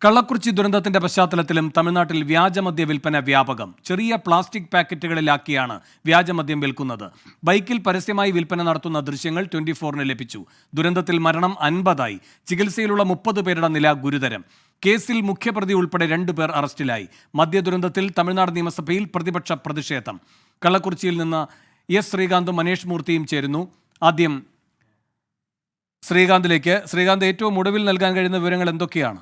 കള്ളക്കുറിച്ചി ദുരന്തത്തിന്റെ പശ്ചാത്തലത്തിലും തമിഴ്നാട്ടിൽ വ്യാജമദ്യ വിൽപ്പന വ്യാപകം. ചെറിയ പ്ലാസ്റ്റിക് പാക്കറ്റുകളിലാക്കിയാണ് വ്യാജമദ്യം വിൽക്കുന്നത്. ബൈക്കിൽ പരസ്യമായി വിൽപ്പന നടത്തുന്ന ദൃശ്യങ്ങൾ 24-ന് ലഭിച്ചു. ദുരന്തത്തിൽ മരണം 50ആയി. ചികിത്സയിലുള്ള 30 പേരുടെ നില ഗുരുതരം. കേസിൽ മുഖ്യപ്രതി ഉൾപ്പെടെ 2 പേർ അറസ്റ്റിലായി. മദ്യദുരന്തത്തിൽ തമിഴ്നാട് നിയമസഭയിൽ പ്രതിപക്ഷ പ്രതിഷേധം. കള്ളക്കുറിച്ചിയിൽ നിന്ന് എസ് ശ്രീകാന്തും മനേഷ് മൂർത്തിയും ചേരുന്നു. ആദ്യം ശ്രീകാന്തിലേക്ക്. ശ്രീകാന്ത്, ഏറ്റവും ഒടുവിൽ നൽകാൻ കഴിയുന്ന വിവരങ്ങൾ എന്തൊക്കെയാണ്?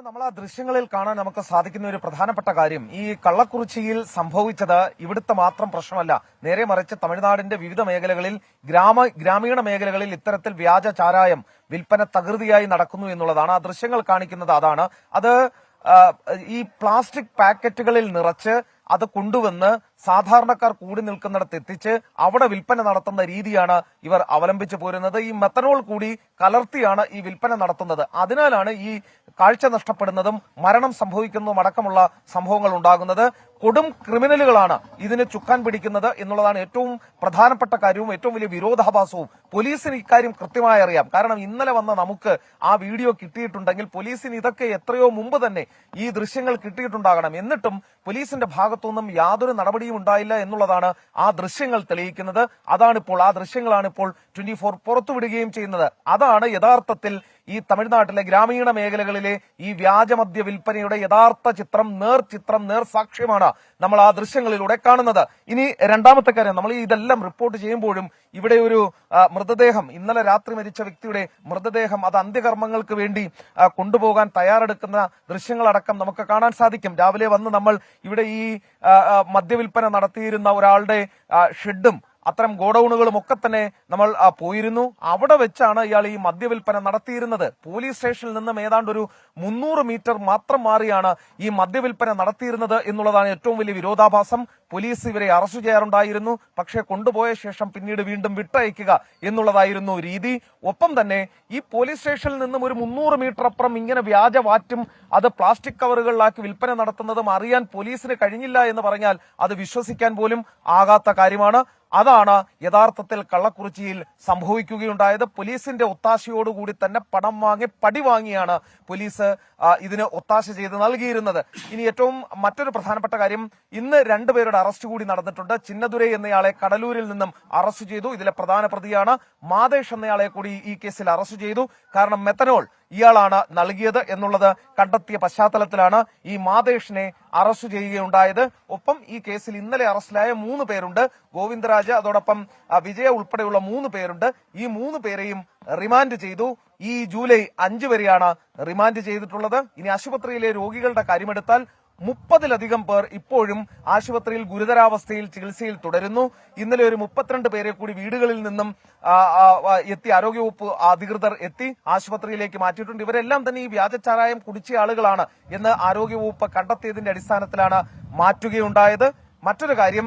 നമ്മൾ ആ ദൃശ്യങ്ങളിൽ കാണാൻ നമുക്ക് സാധിക്കുന്ന ഒരു പ്രധാനപ്പെട്ട കാര്യം, ഈ കള്ളക്കുറിച്ചിയിൽ സംഭവിച്ചത് ഇവിടുത്തെ മാത്രം പ്രശ്നമല്ല. നേരെ മറിച്ച് തമിഴ്നാടിന്റെ വിവിധ മേഖലകളിൽ ഗ്രാമീണ മേഖലകളിൽ ഇത്തരത്തിൽ വ്യാജ ചാരായം വിൽപ്പന തകൃതിയായി നടക്കുന്നു എന്നുള്ളതാണ്. ആ ദൃശ്യങ്ങൾ കാണിക്കുന്നത് അതാണ്. അത് ഈ പ്ലാസ്റ്റിക് പാക്കറ്റുകളിൽ നിറച്ച് അത് കൊണ്ടുവന്ന് സാധാരണക്കാർ കൂടി നിൽക്കുന്നിടത്ത് എത്തിച്ച് അവിടെ വിൽപ്പന നടത്തുന്ന രീതിയാണ് ഇവർ അവലംബിച്ചു പോരുന്നത്. ഈ മെത്തനോൾ കൂടി കലർത്തിയാണ് ഈ വിൽപ്പന നടത്തുന്നത്. അതിനാലാണ് ഈ കാഴ്ച നഷ്ടപ്പെടുന്നതും മരണം സംഭവിക്കുന്നതും അടക്കമുള്ള സംഭവങ്ങൾ ഉണ്ടാകുന്നത്. കൊടും ക്രിമിനലുകളാണ് ഇതിന് ചുക്കാൻ പിടിക്കുന്നത് എന്നുള്ളതാണ് ഏറ്റവും പ്രധാനപ്പെട്ട കാര്യവും ഏറ്റവും വലിയ വിരോധാഭാസവും. പോലീസിന് ഇക്കാര്യം കൃത്യമായി അറിയാം. കാരണം ഇന്നലെ വന്ന നമുക്ക് ആ വീഡിയോ കിട്ടിയിട്ടുണ്ടെങ്കിൽ പോലീസിന് ഇതൊക്കെ എത്രയോ മുമ്പ് തന്നെ ഈ ദൃശ്യങ്ങൾ കിട്ടിയിട്ടുണ്ടാകണം. എന്നിട്ടും പോലീസിന്റെ ഭാഗത്തുനിന്നും യാതൊരു നടപടിയും ഉണ്ടായില്ല എന്നുള്ളതാണ് ആ ദൃശ്യങ്ങൾ തെളിയിക്കുന്നത്. ആ ദൃശ്യങ്ങളാണ് ഇപ്പോൾ 24 പുറത്തുവിടുകയും ചെയ്യുന്നത്. അതാണ് യഥാർത്ഥത്തിൽ ഈ തമിഴ്നാട്ടിലെ ഗ്രാമീണ മേഖലകളിലെ ഈ വ്യാജമദ്യ വിൽപ്പനയുടെ യഥാർത്ഥ ചിത്രം, നേർ സാക്ഷ്യമാണ് നമ്മൾ ആ ദൃശ്യങ്ങളിലൂടെ കാണുന്നത്. ഇനി രണ്ടാമത്തെ കാര്യം, നമ്മൾ ഇതെല്ലാം റിപ്പോർട്ട് ചെയ്യുമ്പോഴും ഇവിടെ ഒരു മൃതദേഹം, ഇന്നലെ രാത്രി മരിച്ച വ്യക്തിയുടെ മൃതദേഹം അത് അന്ത്യകർമ്മങ്ങൾക്ക് വേണ്ടി കൊണ്ടുപോകാൻ തയ്യാറെടുക്കുന്ന ദൃശ്യങ്ങളടക്കം നമുക്ക് കാണാൻ സാധിക്കും. രാവിലെ വന്ന് നമ്മൾ ഇവിടെ ഈ മദ്യവിൽപ്പന നടത്തിയിരുന്ന ഒരാളുടെ ഷെഡും അത്തരം ഗോഡൌണുകളും ഒക്കെ തന്നെ നമ്മൾ പോയിരുന്നു. അവിടെ വെച്ചാണ് ഇയാൾ ഈ മദ്യവിൽപ്പന നടത്തിയിരുന്നത്. പോലീസ് സ്റ്റേഷനിൽ നിന്നും ഏതാണ്ട് ഒരു 300 മീറ്റർ മാത്രം മാറിയാണ് ഈ മദ്യവിൽപ്പന നടത്തിയിരുന്നത് എന്നുള്ളതാണ് ഏറ്റവും വലിയ വിരോധാഭാസം. പോലീസ് ഇവരെ അറസ്റ്റ് ചെയ്യാറുണ്ടായിരുന്നു, പക്ഷേ കൊണ്ടുപോയ ശേഷം പിന്നീട് വീണ്ടും വിട്ടയക്കുക എന്നുള്ളതായിരുന്നു രീതി. ഒപ്പം തന്നെ ഈ പോലീസ് സ്റ്റേഷനിൽ നിന്നും ഒരു 300 മീറ്റർ അപ്പുറം ഇങ്ങനെ വ്യാജവാറ്റും അത് പ്ലാസ്റ്റിക് കവറുകളിലാക്കി വിൽപ്പന നടത്തുന്നതും അറിയാൻ പോലീസിന് കഴിഞ്ഞില്ല എന്ന് പറഞ്ഞാൽ അത് വിശ്വസിക്കാൻ പോലും ആകാത്ത കാര്യമാണ്. അതാണ് യഥാർത്ഥത്തിൽ കള്ളക്കുറിച്ചിയിൽ സംഭവിക്കുകയുണ്ടായത്. പോലീസിന്റെ ഒത്താശയോടുകൂടി തന്നെ പണം വാങ്ങി പടി വാങ്ങിയാണ് പോലീസ് ഇതിന് ഒത്താശ ചെയ്ത് നൽകിയിരുന്നത്. ഇനി ഏറ്റവും മറ്റൊരു പ്രധാനപ്പെട്ട കാര്യം, ഇന്ന് 2 പേരുടെ അറസ്റ്റ് കൂടി നടന്നിട്ടുണ്ട്. ചിന്നദുരൈ എന്നയാളെ കടലൂരിൽ നിന്നും അറസ്റ്റ് ചെയ്തു. ഇതിലെ പ്രധാന പ്രതിയാണ്. മാതേഷ് എന്നയാളെ കൂടി ഈ കേസിൽ അറസ്റ്റ് ചെയ്തു. കാരണം മെത്തനോൾ ഇയാളാണ് നൽകിയത് എന്നുള്ളത് കണ്ടെത്തിയ പശ്ചാത്തലത്തിലാണ് ഈ മാതേഷിനെ അറസ്റ്റ് ചെയ്യുകയുണ്ടായത്. ഒപ്പം ഈ കേസിൽ ഇന്നലെ അറസ്റ്റിലായ 3 പേരുണ്ട്. ഗോവിന്ദരാജ്, അതോടൊപ്പം വിജയ ഉൾപ്പെടെയുള്ള 3 പേരുണ്ട്. ഈ 3 പേരെയും റിമാൻഡ് ചെയ്തു. ഈ ജൂലൈ 5 വരെയാണ് റിമാൻഡ് ചെയ്തിട്ടുള്ളത്. ഇനി ആശുപത്രിയിലെ രോഗികളുടെ കാര്യമെടുത്താൽ 30-ലധികം പേർ ഇപ്പോഴും ആശുപത്രിയിൽ ഗുരുതരാവസ്ഥയിൽ ചികിത്സയിൽ തുടരുന്നു. ഇന്നലെ ഒരു 32 പേരെ കൂടി വീടുകളിൽ നിന്നും എത്തി ആരോഗ്യവകുപ്പ് അധികൃതർ എത്തി ആശുപത്രിയിലേക്ക് മാറ്റിയിട്ടുണ്ട്. ഇവരെല്ലാം തന്നെ ഈ വ്യാജച്ചാരായം കുടിച്ച ആളുകളാണ് എന്ന് ആരോഗ്യവകുപ്പ് കണ്ടെത്തിയതിന്റെ അടിസ്ഥാനത്തിലാണ് മാറ്റുകയുണ്ടായത്. മറ്റൊരു കാര്യം,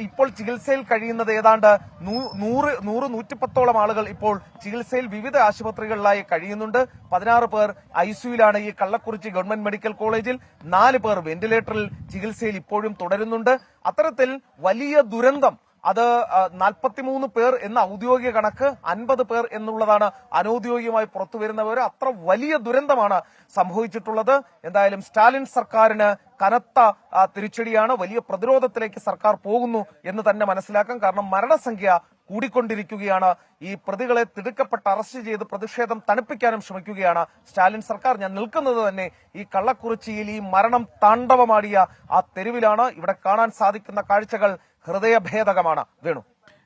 ഇപ്പോൾ ചികിത്സയിൽ കഴിയുന്നത് ഏതാണ്ട് 110ഓളം ആളുകൾ ഇപ്പോൾ ചികിത്സയിൽ വിവിധ ആശുപത്രികളിലായി കഴിയുന്നുണ്ട്. 16 പേർ ഐസിയുലാണ് ഈ കള്ളക്കുറിച്ചി ഗവൺമെന്റ് മെഡിക്കൽ കോളേജിൽ. 4 പേർ വെന്റിലേറ്ററിൽ ചികിത്സയിൽ ഇപ്പോഴും തുടരുന്നുണ്ട്. അത്തരത്തിൽ വലിയ ദുരന്തം, അത് 43 പേർ എന്ന ഔദ്യോഗിക കണക്ക്, 50 പേർ എന്നുള്ളതാണ് അനൌദ്യോഗികമായി പുറത്തുവരുന്നവർ. അത്ര വലിയ ദുരന്തമാണ് സംഭവിച്ചിട്ടുള്ളത്. എന്തായാലും സ്റ്റാലിൻ സർക്കാരിന് കനത്ത തിരിച്ചടിയാണ്. വലിയ പ്രതിരോധത്തിലേക്ക് സർക്കാർ പോകുന്നു എന്ന് തന്നെ മനസ്സിലാക്കാം. കാരണം മരണസംഖ്യ കൂടിക്കൊണ്ടിരിക്കുകയാണ്. ഈ പ്രതികളെ തിടുക്കപ്പെട്ട് അറസ്റ്റ് ചെയ്ത് പ്രതിഷേധം തണുപ്പിക്കാനും ശ്രമിക്കുകയാണ് സ്റ്റാലിൻ സർക്കാർ. ഞാൻ നിൽക്കുന്നത് തന്നെ ഈ കള്ളക്കുറിച്ചിയിൽ ഈ മരണം താണ്ഡവമാടിയ ആ തെരുവിലാണ്. ഇവിടെ കാണാൻ സാധിക്കുന്ന കാഴ്ചകൾ ഹൃദയഭേദകമാണ്. വേണു.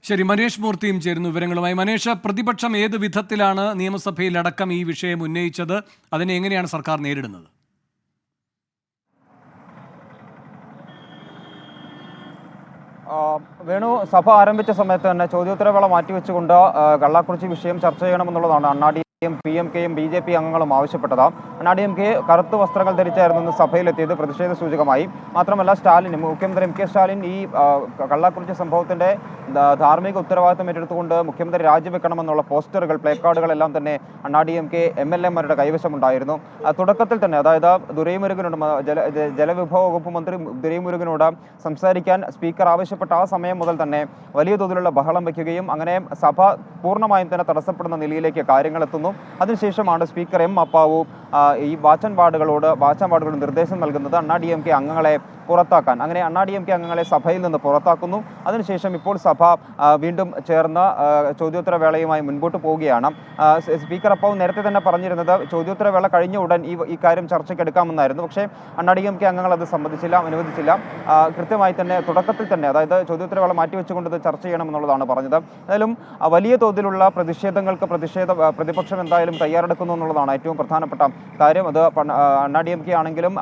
ശരി, മനേഷ് മൂർത്തിയും ചേരുന്നു വിവരങ്ങളുമായി. മനേഷ്, പ്രതിപക്ഷം ഏത് വിധത്തിലാണ് നിയമസഭയിലടക്കം ഈ വിഷയം ഉന്നയിച്ചത്? അതിനെ എങ്ങനെയാണ് സർക്കാർ നേരിടുന്നത്? വേണു, സഭ ആരംഭിച്ച സമയത്ത് തന്നെ ചോദ്യോത്തരവേള മാറ്റിവെച്ചുകൊണ്ട് കള്ളക്കുറിച്ചി വിഷയം ചർച്ച ചെയ്യണമെന്നുള്ളതാണ് അണ്ണാഡി PMKയും BJP അംഗങ്ങളും ആവശ്യപ്പെട്ടത്. DMK കറുത്ത വസ്ത്രങ്ങൾ ധരിച്ചായിരുന്നു സഭയിലെത്തിയത് പ്രതിഷേധ സൂചകമായി. മാത്രമല്ല മുഖ്യമന്ത്രി MK സ്റ്റാലിൻ ഈ കള്ളക്കുറിച്ചി സംഭവത്തിന്റെ ധാർമ്മിക ഉത്തരവാദിത്തം ഏറ്റെടുത്തുകൊണ്ട് മുഖ്യമന്ത്രി രാജിവെക്കണമെന്നുള്ള പോസ്റ്ററുകൾ, പ്ലേക്കാർഡുകളെല്ലാം തന്നെ DMK MLA-മാരുടെ കൈവശമുണ്ടായിരുന്നു. തുടക്കത്തിൽ തന്നെ, അതായത് ദുരൈമുരുകനോട് ജലവിഭവ വകുപ്പ് മന്ത്രി ദുരൈമുരുകനോട് സംസാരിക്കാൻ സ്പീക്കർ ആവശ്യപ്പെട്ട ആ സമയം മുതൽ തന്നെ വലിയ തോതിലുള്ള ബഹളം വയ്ക്കുകയും അങ്ങനെ സഭ പൂർണ്ണമായും തന്നെ തടസ്സപ്പെടുന്ന നിലയിലേക്ക് കാര്യങ്ങൾ എത്തുന്നു. അതിനുശേഷമാണ് സ്പീക്കർ M. അപ്പാവു ഈ വാച്ചൻ വാർഡുകളോട് നിർദ്ദേശം നൽകുന്നത് DMK അംഗങ്ങളെ പുറത്താക്കാൻ. അങ്ങനെ DMK അംഗങ്ങളെ സഭയിൽ നിന്ന് പുറത്താക്കുന്നു. അതിനുശേഷം ഇപ്പോൾ സഭ വീണ്ടും ചേർന്ന് ചോദ്യോത്തര വേളയുമായി മുൻപോട്ട് പോവുകയാണ്. സ്പീക്കർ അപ്പാവു നേരത്തെ തന്നെ പറഞ്ഞിരുന്നത് ചോദ്യോത്തര വേള കഴിഞ്ഞ ഉടൻ ഈ കാര്യം ചർച്ചയ്ക്ക് എടുക്കാമെന്നായിരുന്നു. പക്ഷേ DMK അംഗങ്ങൾ അത് അനുവദിച്ചില്ല. കൃത്യമായി തന്നെ തുടക്കത്തിൽ തന്നെ, അതായത് ചോദ്യോത്തര വേള മാറ്റിവെച്ചുകൊണ്ട് ഇത് ചർച്ച ചെയ്യണമെന്നുള്ളതാണ് പറഞ്ഞത്. എന്തായാലും വലിയ തോതിലുള്ള പ്രതിപക്ഷം എന്തായാലും തയ്യാറെടുക്കുന്നു എന്നുള്ളതാണ് ഏറ്റവും പ്രധാനപ്പെട്ട കാര്യം. അത് DMK ആണെങ്കിലും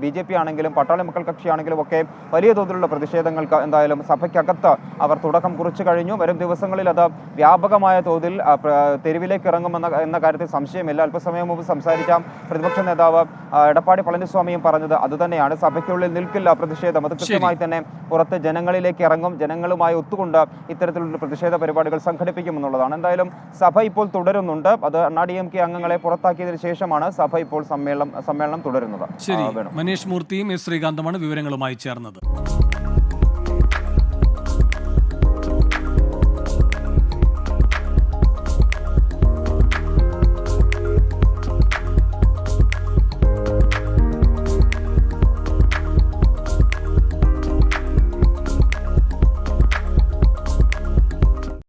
BJP ആണെങ്കിലും പട്ടാളി മക്കൾ കക്ഷിയാണെങ്കിലും ഒക്കെ വലിയ തോതിലുള്ള പ്രതിഷേധങ്ങൾക്ക് എന്തായാലും സഭയ്ക്കകത്ത് അവർ തുടക്കം കുറിച്ചു കഴിഞ്ഞു. വരും ദിവസങ്ങളിൽ അത് വ്യാപകമായ തോതിൽ തെരുവിലേക്ക് ഇറങ്ങുമെന്ന കാര്യത്തിൽ സംശയമില്ല. അല്പസമയം മുമ്പ് സംസാരിച്ച പ്രതിപക്ഷ നേതാവ് എടപ്പാടി പളനിസ്വാമിയും പറഞ്ഞത് അതുതന്നെയാണ്. സഭയ്ക്കുള്ളിൽ നിൽക്കില്ല പ്രതിഷേധം, അത് കൃത്യമായി തന്നെ പുറത്ത് ജനങ്ങളിലേക്ക് ഇറങ്ങും, ജനങ്ങളുമായി ഒത്തുകൊണ്ട് ഇത്തരത്തിലുള്ള പ്രതിഷേധ പരിപാടികൾ സംഘടിപ്പിക്കുമെന്നുള്ളതാണ്. എന്തായാലും സഭ ഇപ്പോൾ തുടരുന്നുണ്ട്. അത് DMK അംഗങ്ങളെ പുറത്താക്കിയതിനു ശേഷമാണ് സഭ ഇപ്പോൾ സമ്മേളനം തുടരുന്നത്. ശരി, മനീഷ് മൂർത്തിയും ശ്രീകാന്തുമാണ് വിവരങ്ങളുമായി ചേർന്നത്.